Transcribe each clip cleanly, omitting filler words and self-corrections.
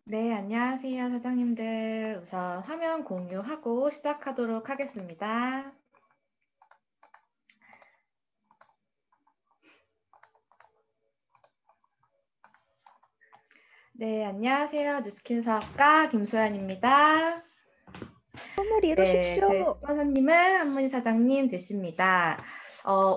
네, 안녕하세요, 사장님들. 우선 화면 공유하고 시작하도록 하겠습니다. 네, 안녕하세요. 뉴스킨 사업가 김소연입니다. 꿈을 네, 저희 이루십시오. 스폰서님은 한문희 사장님 되십니다.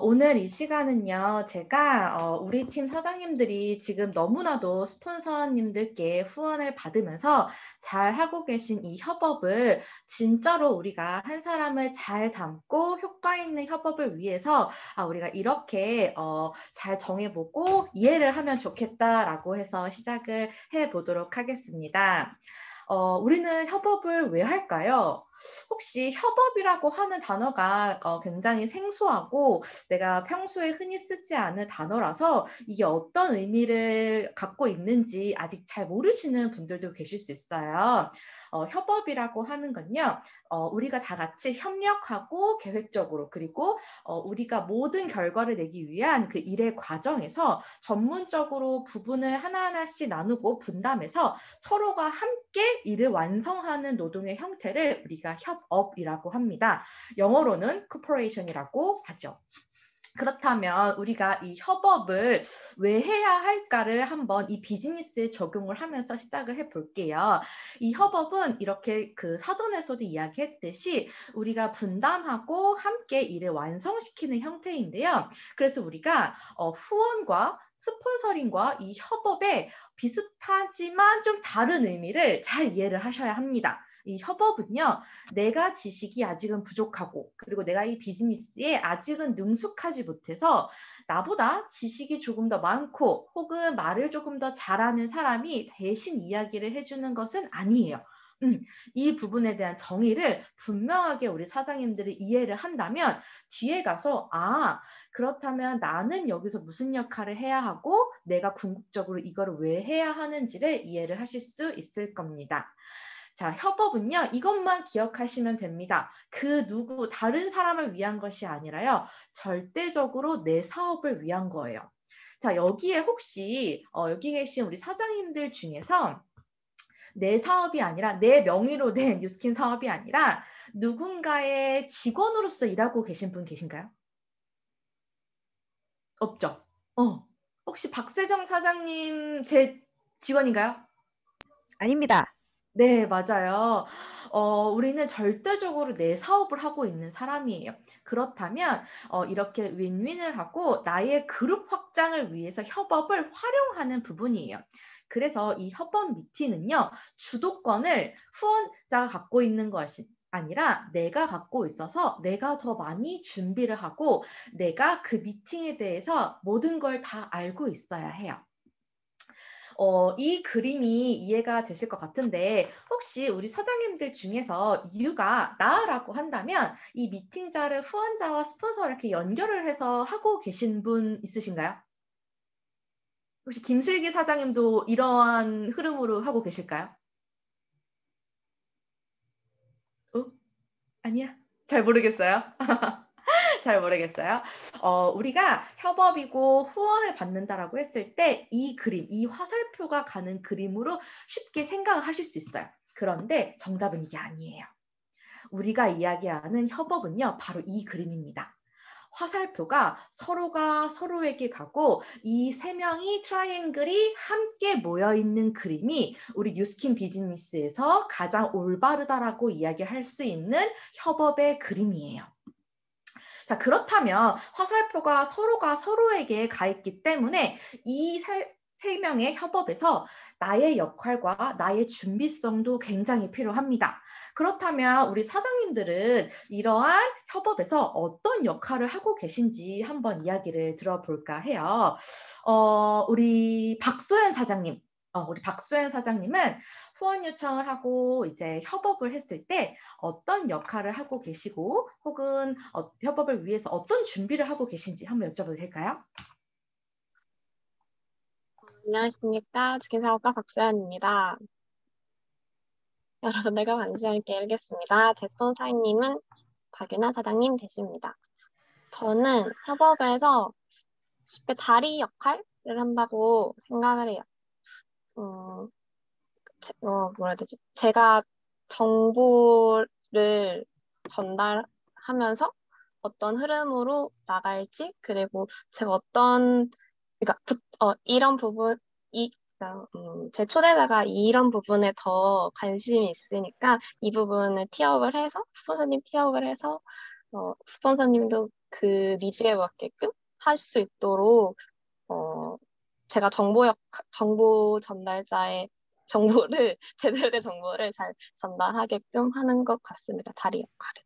오늘 이 시간은요, 제가 우리 팀 사장님들이 지금 너무나도 스폰서님들께 후원을 받으면서 잘 하고 계신 이 협업을 진짜로 우리가 한 사람을 잘 담고 효과 있는 협업을 위해서 우리가 이렇게 잘 정해보고 이해를 하면 좋겠다라고 해서 시작을 해보도록 하겠습니다. 우리는 협업을 왜 할까요? 혹시 협업이라고 하는 단어가 굉장히 생소하고 내가 평소에 흔히 쓰지 않은 단어라서 이게 어떤 의미를 갖고 있는지 아직 잘 모르시는 분들도 계실 수 있어요. 협업이라고 하는 건요, 우리가 다 같이 협력하고 계획적으로 그리고 우리가 모든 결과를 내기 위한 그 일의 과정에서 전문적으로 부분을 하나하나씩 나누고 분담해서 서로가 함께 일을 완성하는 노동의 형태를 우리가 협업이라고 합니다. 영어로는 corporation이라고 하죠. 그렇다면 우리가 이 협업을 왜 해야 할까를 한번 이 비즈니스에 적용을 하면서 시작을 해볼게요. 이 협업은 이렇게 그 사전에서도 이야기했듯이 우리가 분담하고 함께 일을 완성시키는 형태인데요. 그래서 우리가 후원과 스폰서링과 이 협업의 비슷하지만 좀 다른 의미를 잘 이해를 하셔야 합니다. 이 협업은요, 내가 지식이 아직은 부족하고 그리고 내가 이 비즈니스에 아직은 능숙하지 못해서 나보다 지식이 조금 더 많고 혹은 말을 조금 더 잘하는 사람이 대신 이야기를 해주는 것은 아니에요. 이 부분에 대한 정의를 분명하게 우리 사장님들이 이해를 한다면 뒤에 가서 그렇다면 나는 여기서 무슨 역할을 해야 하고 내가 궁극적으로 이거를 왜 해야 하는지를 이해를 하실 수 있을 겁니다. 자, 협업은요, 이것만 기억하시면 됩니다. 그 누구, 다른 사람을 위한 것이 아니라요, 절대적으로 내 사업을 위한 거예요. 자, 여기에 혹시, 여기 계신 우리 사장님들 중에서 내 사업이 아니라, 내 명의로 된 뉴스킨 사업이 아니라, 누군가의 직원으로서 일하고 계신 분 계신가요? 없죠? 혹시 박세정 사장님 제 직원인가요? 아닙니다. 네, 맞아요. 우리는 절대적으로 내 사업을 하고 있는 사람이에요. 그렇다면 이렇게 윈윈을 하고 나의 그룹 확장을 위해서 협업을 활용하는 부분이에요. 그래서 이 협업 미팅은요, 주도권을 후원자가 갖고 있는 것이 아니라 내가 갖고 있어서 내가 더 많이 준비를 하고 내가 그 미팅에 대해서 모든 걸 다 알고 있어야 해요. 이 그림이 이해가 되실 것 같은데 혹시 우리 사장님들 중에서 유가 나라고 한다면 이 미팅자를 후원자와 스폰서 이렇게 연결을 해서 하고 계신 분 있으신가요? 혹시 김슬기 사장님도 이러한 흐름으로 하고 계실까요? 어? 아니야? 잘 모르겠어요. 잘 모르겠어요. 우리가 협업이고 후원을 받는다라고 했을 때 이 그림, 이 화살표가 가는 그림으로 쉽게 생각을 하실 수 있어요. 그런데 정답은 이게 아니에요. 우리가 이야기하는 협업은요, 바로 이 그림입니다. 화살표가 서로가 서로에게 가고 이 세 명이 트라이앵글이 함께 모여 있는 그림이 우리 뉴스킨 비즈니스에서 가장 올바르다라고 이야기할 수 있는 협업의 그림이에요. 자, 그렇다면 화살표가 서로가 서로에게 가 있기 때문에 이 세 명의 협업에서 나의 역할과 나의 준비성도 굉장히 필요합니다. 그렇다면 우리 사장님들은 이러한 협업에서 어떤 역할을 하고 계신지 한번 이야기를 들어볼까 해요. 우리 박소연 사장님. 우리 박소연 사장님은 후원 요청을 하고 이제 협업을 했을 때 어떤 역할을 하고 계시고 혹은 협업을 위해서 어떤 준비를 하고 계신지 한번 여쭤봐도 될까요? 안녕하십니까. 치킨사업가 박수연입니다. 여러분들과 관심 있게 읽겠습니다. 제 스폰서님은 박윤아 사장님 되십니다. 저는 협업에서 쉽게 다리 역할을 한다고 생각을 해요. 뭐라 해야 되지? 제가 정보를 전달하면서 어떤 흐름으로 나갈지, 그리고 제가 그러니까 이런 그러니까, 제 초대자가 이런 부분에 더 관심이 있으니까 이 부분을 티업을 해서, 스폰서님 티업을 해서, 스폰서님도 그 니즈에 맞게끔 할 수 있도록, 어, 제가 정보 전달자의 정보를, 제대로 된 정보를 잘 전달하게끔 하는 것 같습니다. 다리 역할을.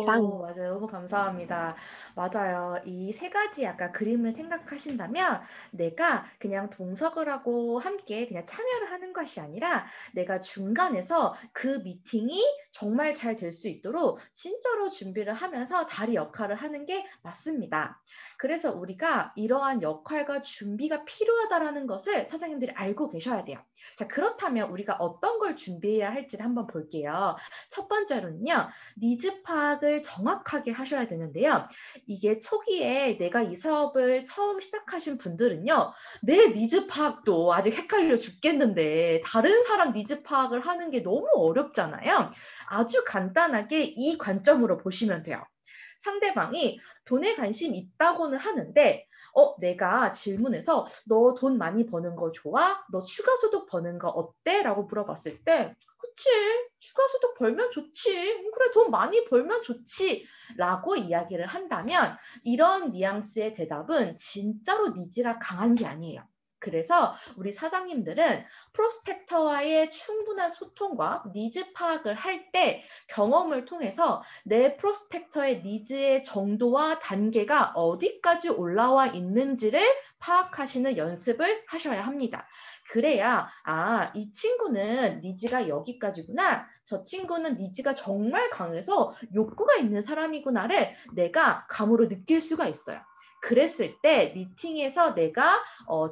이상입니다. 맞아요. 너무 감사합니다. 맞아요. 이 세 가지 아까 그림을 생각하신다면 내가 그냥 동석을 하고 함께 그냥 참여를 하는 것이 아니라 내가 중간에서 그 미팅이 정말 잘 될 수 있도록 진짜로 준비를 하면서 다리 역할을 하는 게 맞습니다. 그래서 우리가 이러한 역할과 준비가 필요하다라는 것을 사장님들이 알고 계셔야 돼요. 자, 그렇다면 우리가 어떤 걸 준비해야 할지를 한번 볼게요. 첫 번째로는요. 니즈 파악을 정확하게 하셔야 되는데요. 이게 초기에 내가 이 사업을 처음 시작하신 분들은요. 내 니즈 파악도 아직 헷갈려 죽겠는데 다른 사람 니즈 파악을 하는 게 너무 어렵잖아요. 아주 간단하게 이 관점으로 보시면 돼요. 상대방이 돈에 관심 있다고는 하는데 내가 질문해서 너 돈 많이 버는 거 좋아? 너 추가 소득 버는 거 어때? 라고 물어봤을 때 그치, 추가 소득 벌면 좋지. 그래, 돈 많이 벌면 좋지. 라고 이야기를 한다면 이런 뉘앙스의 대답은 진짜로 니즈가 강한 게 아니에요. 그래서 우리 사장님들은 프로스펙터와의 충분한 소통과 니즈 파악을 할 때 경험을 통해서 내 프로스펙터의 니즈의 정도와 단계가 어디까지 올라와 있는지를 파악하시는 연습을 하셔야 합니다. 그래야 이 친구는 니즈가 여기까지구나. 저 친구는 니즈가 정말 강해서 욕구가 있는 사람이구나를 내가 감으로 느낄 수가 있어요. 그랬을 때 미팅에서 내가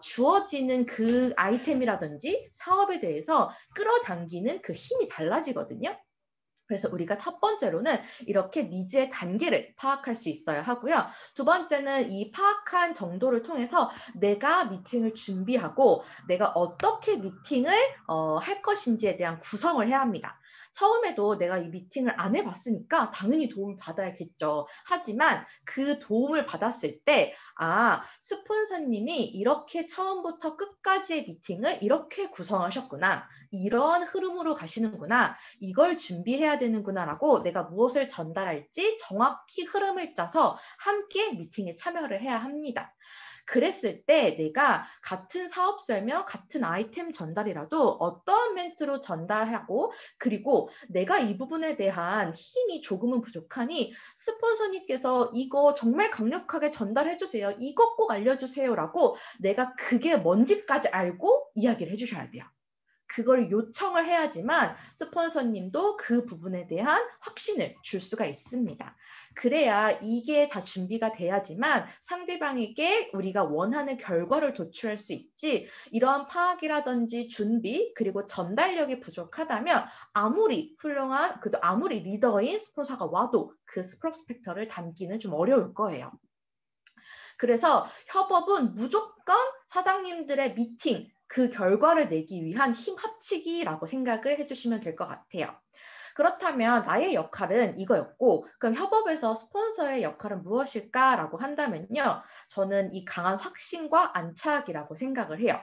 주어지는 그 아이템이라든지 사업에 대해서 끌어당기는 그 힘이 달라지거든요. 그래서 우리가 첫 번째로는 이렇게 니즈의 단계를 파악할 수 있어야 하고요. 두 번째는 이 파악한 정도를 통해서 내가 미팅을 준비하고 내가 어떻게 미팅을 할 것인지에 대한 구성을 해야 합니다. 처음에도 내가 이 미팅을 안 해봤으니까 당연히 도움을 받아야겠죠. 하지만 그 도움을 받았을 때 스폰서님이 이렇게 처음부터 끝까지의 미팅을 이렇게 구성하셨구나. 이런 흐름으로 가시는구나. 이걸 준비해야 되는구나라고 내가 무엇을 전달할지 정확히 흐름을 짜서 함께 미팅에 참여를 해야 합니다. 그랬을 때 내가 같은 사업 설명, 같은 아이템 전달이라도 어떠한 멘트로 전달하고 그리고 내가 이 부분에 대한 힘이 조금은 부족하니 스폰서님께서 이거 정말 강력하게 전달해 주세요. 이거 꼭 알려주세요. 라고 내가 그게 뭔지까지 알고 이야기를 해주셔야 돼요. 그걸 요청을 해야지만 스폰서님도 그 부분에 대한 확신을 줄 수가 있습니다. 그래야 이게 다 준비가 돼야지만 상대방에게 우리가 원하는 결과를 도출할 수 있지 이런 파악이라든지 준비 그리고 전달력이 부족하다면 아무리 훌륭한 그래도 아무리 리더인 스폰서가 와도 그 프로스펙터를 담기는 좀 어려울 거예요. 그래서 협업은 무조건 사장님들의 미팅 그 결과를 내기 위한 힘 합치기라고 생각을 해주시면 될 것 같아요. 그렇다면 나의 역할은 이거였고 그럼 협업에서 스폰서의 역할은 무엇일까라고 한다면요. 저는 이 강한 확신과 안착이라고 생각을 해요.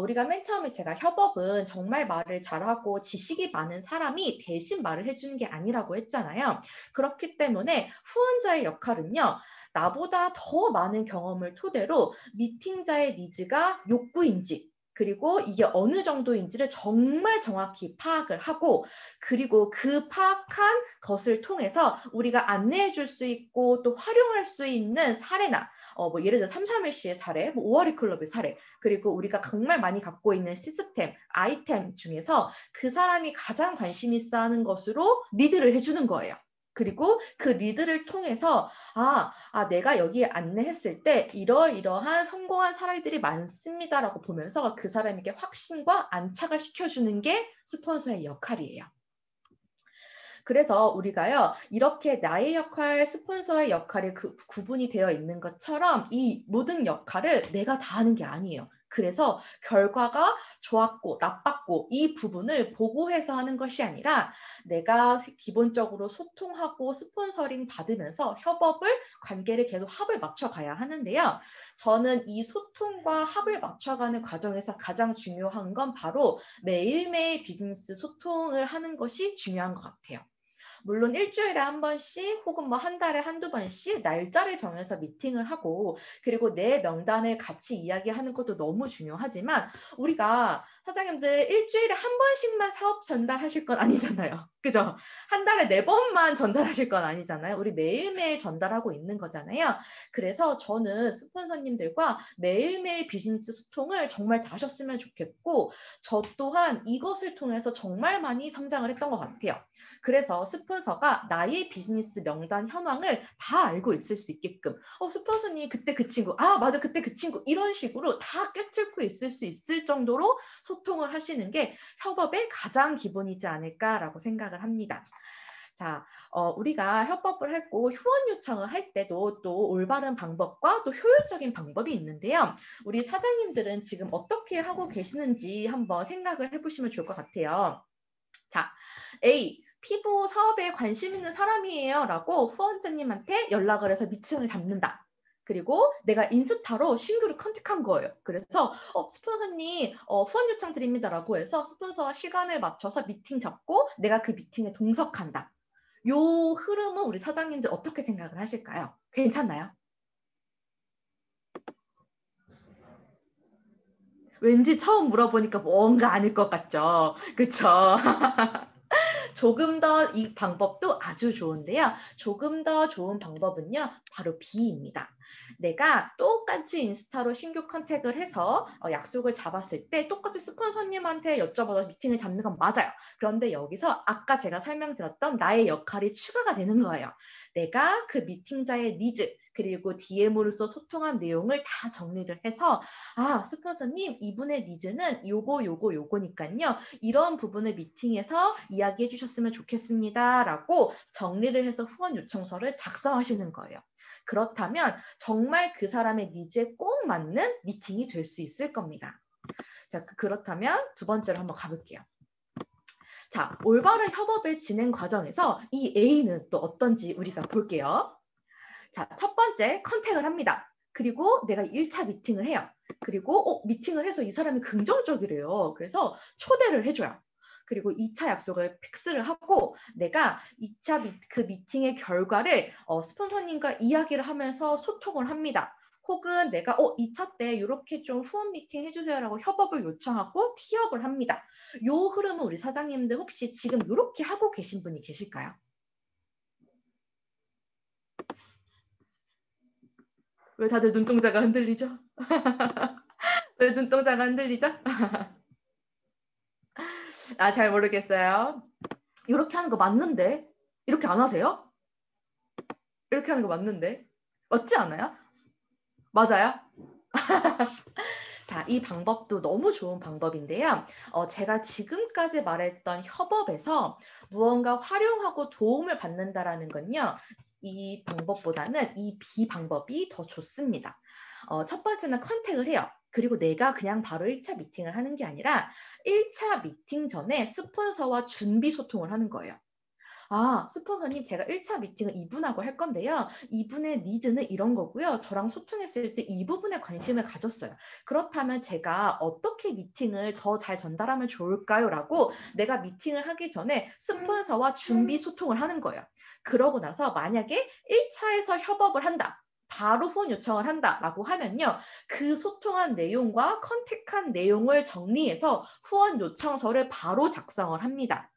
우리가 맨 처음에 제가 협업은 정말 말을 잘하고 지식이 많은 사람이 대신 말을 해주는 게 아니라고 했잖아요. 그렇기 때문에 후원자의 역할은요. 나보다 더 많은 경험을 토대로 미팅자의 니즈가 욕구인지 그리고 이게 어느 정도인지를 정말 정확히 파악을 하고 그리고 그 파악한 것을 통해서 우리가 안내해 줄 수 있고 또 활용할 수 있는 사례나 뭐 예를 들어 331C의 사례, 뭐 5월이 클럽의 사례 그리고 우리가 정말 많이 갖고 있는 시스템, 아이템 중에서 그 사람이 가장 관심 있어 하는 것으로 리드를 해주는 거예요. 그리고 그 리드를 통해서 내가 여기에 안내했을 때 이러이러한 성공한 사례들이 많습니다라고 보면서 그 사람에게 확신과 안착을 시켜주는 게 스폰서의 역할이에요. 그래서 우리가요 이렇게 나의 역할, 스폰서의 역할이 구분이 되어 있는 것처럼 이 모든 역할을 내가 다 하는 게 아니에요. 그래서 결과가 좋았고 나빴고 이 부분을 보고해서 하는 것이 아니라 내가 기본적으로 소통하고 스폰서링 받으면서 협업을 관계를 계속 합을 맞춰가야 하는데요. 저는 이 소통과 합을 맞춰가는 과정에서 가장 중요한 건 바로 매일매일 비즈니스 소통을 하는 것이 중요한 것 같아요. 물론 일주일에 한 번씩 혹은 뭐 한 달에 한두 번씩 날짜를 정해서 미팅을 하고 그리고 내 명단을 같이 이야기하는 것도 너무 중요하지만 우리가 사장님들 일주일에 한 번씩만 사업 전달하실 건 아니잖아요. 그죠? 한 달에 4번만 전달하실 건 아니잖아요. 우리 매일매일 전달하고 있는 거잖아요. 그래서 저는 스폰서님들과 매일매일 비즈니스 소통을 정말 다 하셨으면 좋겠고 저 또한 이것을 통해서 정말 많이 성장을 했던 것 같아요. 그래서 스폰서가 나의 비즈니스 명단 현황을 다 알고 있을 수 있게끔 스폰서님 그때 그 친구 맞아 그때 그 친구 이런 식으로 다 꿰뚫고 있을 수 있을 정도로 소통을 하시는 게 협업의 가장 기본이지 않을까라고 생각을 합니다. 자, 우리가 협업을 하고 후원 요청을 할 때도 또 올바른 방법과 또 효율적인 방법이 있는데요. 우리 사장님들은 지금 어떻게 하고 계시는지 한번 생각을 해보시면 좋을 것 같아요. 자, A. 피부 사업에 관심 있는 사람이에요 라고 후원자님한테 연락을 해서 미팅을 잡는다. 그리고 내가 인스타로 신규를 컨택한 거예요. 그래서 스폰서님 후원 요청 드립니다 라고 해서 스폰서와 시간을 맞춰서 미팅 잡고 내가 그 미팅에 동석한다. 요 흐름은 우리 사장님들 어떻게 생각을 하실까요? 괜찮나요? 왠지 처음 물어보니까 뭔가 아닐 것 같죠? 그쵸? 조금 더 이 방법도 아주 좋은데요. 조금 더 좋은 방법은요. 바로 B입니다. 내가 똑같이 인스타로 신규 컨택을 해서 약속을 잡았을 때 똑같이 스폰서님한테 여쭤봐서 미팅을 잡는 건 맞아요. 그런데 여기서 아까 제가 설명드렸던 나의 역할이 추가가 되는 거예요. 내가 그 미팅자의 니즈 그리고 DM으로서 소통한 내용을 다 정리를 해서 스폰서님 이분의 니즈는 요거니까요. 이런 부분을 미팅에서 이야기해 주셨으면 좋겠습니다. 라고 정리를 해서 후원 요청서를 작성하시는 거예요. 그렇다면 정말 그 사람의 니즈에 꼭 맞는 미팅이 될 수 있을 겁니다. 자, 그렇다면 두 번째로 한번 가볼게요. 자, 올바른 협업의 진행 과정에서 이 A는 또 어떤지 우리가 볼게요. 자, 첫 번째 컨택을 합니다. 그리고 내가 1차 미팅을 해요. 그리고 미팅을 해서 이 사람이 긍정적이래요. 그래서 초대를 해줘요. 그리고 2차 약속을 픽스를 하고 내가 2차 그 미팅의 결과를 스폰서님과 이야기를 하면서 소통을 합니다. 혹은 내가 2차 때 이렇게 좀 후원 미팅 해주세요라고 협업을 요청하고 티업을 합니다. 요 흐름은 우리 사장님들 혹시 지금 이렇게 하고 계신 분이 계실까요? 왜 다들 눈동자가 흔들리죠? 왜 눈동자가 흔들리죠? 잘 모르겠어요. 이렇게 하는 거 맞는데? 이렇게 안 하세요? 이렇게 하는 거 맞는데? 맞지 않아요? 맞아요? 자, 이 방법도 너무 좋은 방법인데요. 제가 지금까지 말했던 협업에서 무언가 활용하고 도움을 받는다라는 건요. 이 방법보다는 이 B 방법이 더 좋습니다. 첫 번째는 컨택을 해요. 그리고 내가 그냥 바로 1차 미팅을 하는 게 아니라 1차 미팅 전에 스폰서와 준비 소통을 하는 거예요. 스폰서님 제가 1차 미팅을 이분하고 할 건데요. 이분의 니즈는 이런 거고요. 저랑 소통했을 때 이 부분에 관심을 가졌어요. 그렇다면 제가 어떻게 미팅을 더 잘 전달하면 좋을까요? 라고 내가 미팅을 하기 전에 스폰서와 준비 소통을 하는 거예요. 그러고 나서 만약에 1차에서 협업을 한다. 바로 후원 요청을 한다라고 하면요. 그 소통한 내용과 컨택한 내용을 정리해서 후원 요청서를 바로 작성을 합니다.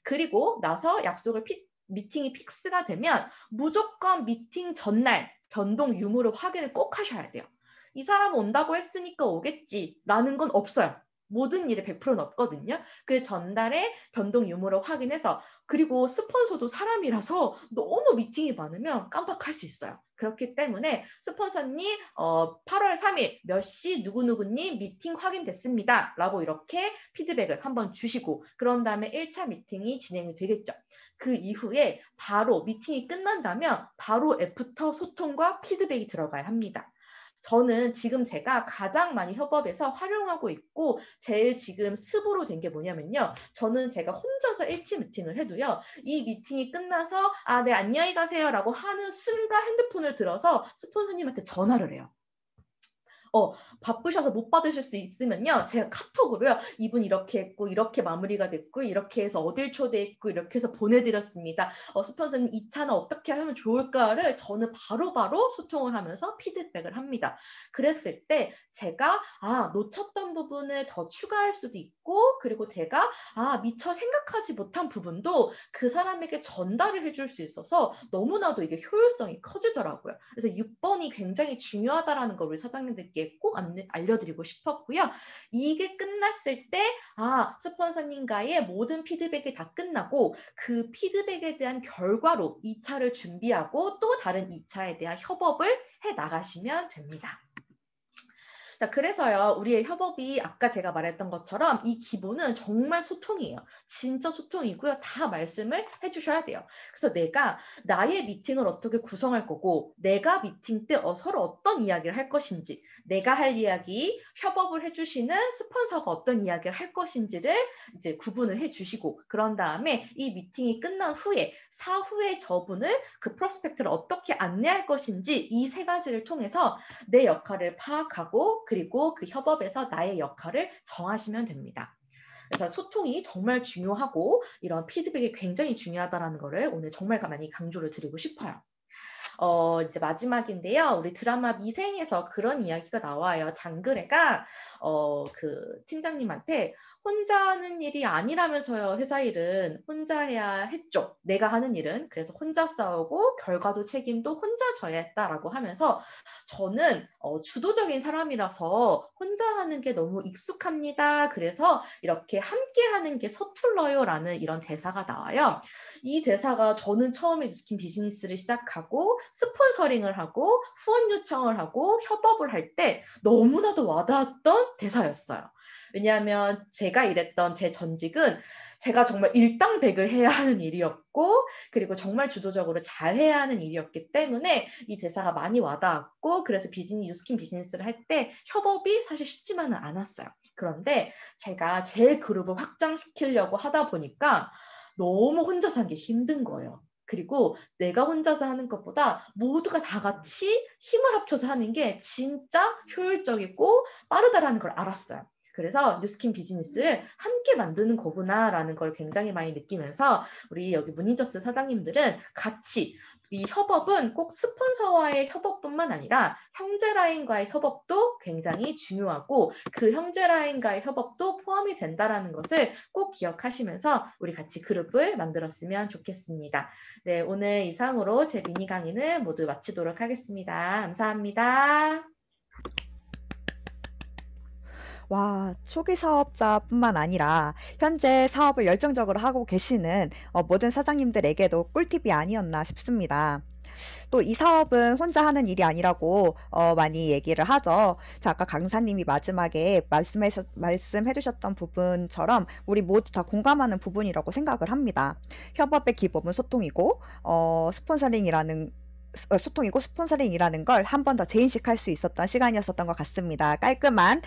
그리고 나서 미팅이 픽스가 되면 무조건 미팅 전날 변동 유무를 확인을 꼭 하셔야 돼요. 이 사람 온다고 했으니까 오겠지라는 건 없어요. 모든 일에 100%는 없거든요. 그 전달에 변동 유무를 확인해서 그리고 스폰서도 사람이라서 너무 미팅이 많으면 깜빡할 수 있어요. 그렇기 때문에 스폰서님 8월 3일 몇 시 누구누구님 미팅 확인됐습니다. 라고 이렇게 피드백을 한번 주시고 그런 다음에 1차 미팅이 진행이 되겠죠. 그 이후에 바로 미팅이 끝난다면 바로 애프터 소통과 피드백이 들어가야 합니다. 저는 지금 제가 가장 많이 협업에서 활용하고 있고 제일 지금 습으로 된 게 뭐냐면요. 저는 제가 혼자서 1팀 미팅을 해도요. 이 미팅이 끝나서 네, 안녕히 가세요라고 하는 순간 핸드폰을 들어서 스폰서님한테 전화를 해요. 바쁘셔서 못 받으실 수 있으면요. 제가 카톡으로요. 이분 이렇게 했고 이렇게 마무리가 됐고 이렇게 해서 어딜 초대했고 이렇게 해서 보내드렸습니다. 스폰서님 2차는 어떻게 하면 좋을까를 저는 바로바로 소통을 하면서 피드백을 합니다. 그랬을 때 제가 놓쳤던 부분을 더 추가할 수도 있고 그리고 제가 미처 생각하지 못한 부분도 그 사람에게 전달을 해줄 수 있어서 너무나도 이게 효율성이 커지더라고요. 그래서 6번이 굉장히 중요하다라는 걸 우리 사장님들께 꼭 알려드리고 싶었고요. 이게 끝났을 때 스폰서님과의 모든 피드백이 다 끝나고 그 피드백에 대한 결과로 2차를 준비하고 또 다른 2차에 대한 협업을 해 나가시면 됩니다. 자, 그래서요, 우리의 협업이 아까 제가 말했던 것처럼 이 기본은 정말 소통이에요. 진짜 소통이고요. 다 말씀을 해주셔야 돼요. 그래서 내가 나의 미팅을 어떻게 구성할 거고, 내가 미팅 때 서로 어떤 이야기를 할 것인지, 내가 할 이야기, 협업을 해주시는 스폰서가 어떤 이야기를 할 것인지를 이제 구분을 해주시고, 그런 다음에 이 미팅이 끝난 후에 사후에 저분을 그 프로스펙트를 어떻게 안내할 것인지 이 세 가지를 통해서 내 역할을 파악하고 그리고 그 협업에서 나의 역할을 정하시면 됩니다. 그래서 소통이 정말 중요하고 이런 피드백이 굉장히 중요하다는 거를 오늘 정말 많이 강조를 드리고 싶어요. 이제 마지막인데요. 우리 드라마 미생에서 그런 이야기가 나와요. 장그래가 그 팀장님한테 혼자 하는 일이 아니라면서요. 회사 일은 혼자 해야 했죠. 내가 하는 일은. 그래서 혼자 싸우고 결과도 책임도 혼자 져야 했다라고 하면서 저는 주도적인 사람이라서 혼자 하는 게 너무 익숙합니다. 그래서 이렇게 함께 하는 게 서툴러요. 라는 이런 대사가 나와요. 이 대사가 저는 처음에 뉴스킨 비즈니스를 시작하고 스폰서링을 하고 후원 요청을 하고 협업을 할 때 너무나도 와닿았던 대사였어요. 왜냐하면 제가 일했던 제 전직은 제가 정말 일당백을 해야 하는 일이었고 그리고 정말 주도적으로 잘 해야 하는 일이었기 때문에 이 대사가 많이 와닿았고 그래서 뉴스킨 비즈니스를 할 때 협업이 사실 쉽지만은 않았어요. 그런데 제가 제 그룹을 확장시키려고 하다 보니까 너무 혼자서 하는 게 힘든 거예요. 그리고 내가 혼자서 하는 것보다 모두가 다 같이 힘을 합쳐서 하는 게 진짜 효율적이고 빠르다라는 걸 알았어요. 그래서 뉴스킨 비즈니스를 함께 만드는 거구나라는 걸 굉장히 많이 느끼면서 우리 여기 문인저스 사장님들은 같이 이 협업은 꼭 스폰서와의 협업뿐만 아니라 형제라인과의 협업도 굉장히 중요하고 그 형제라인과의 협업도 포함이 된다는 것을 꼭 기억하시면서 우리 같이 그룹을 만들었으면 좋겠습니다. 네, 오늘 이상으로 제 미니 강의는 모두 마치도록 하겠습니다. 감사합니다. 와, 초기 사업자뿐만 아니라 현재 사업을 열정적으로 하고 계시는 모든 사장님들에게도 꿀팁이 아니었나 싶습니다. 또 이 사업은 혼자 하는 일이 아니라고 많이 얘기를 하죠. 자, 아까 강사님이 마지막에 말씀해 주셨던 부분처럼 우리 모두 다 공감하는 부분이라고 생각을 합니다. 협업의 기본은 소통이고 스폰서링이라는 걸 한 번 더 재인식할 수 있었던 시간이었었던 것 같습니다. 깔끔한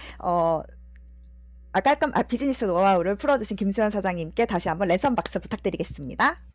비즈니스 노하우를 풀어주신 김수현 사장님께 다시 한번 랜선 박수 부탁드리겠습니다.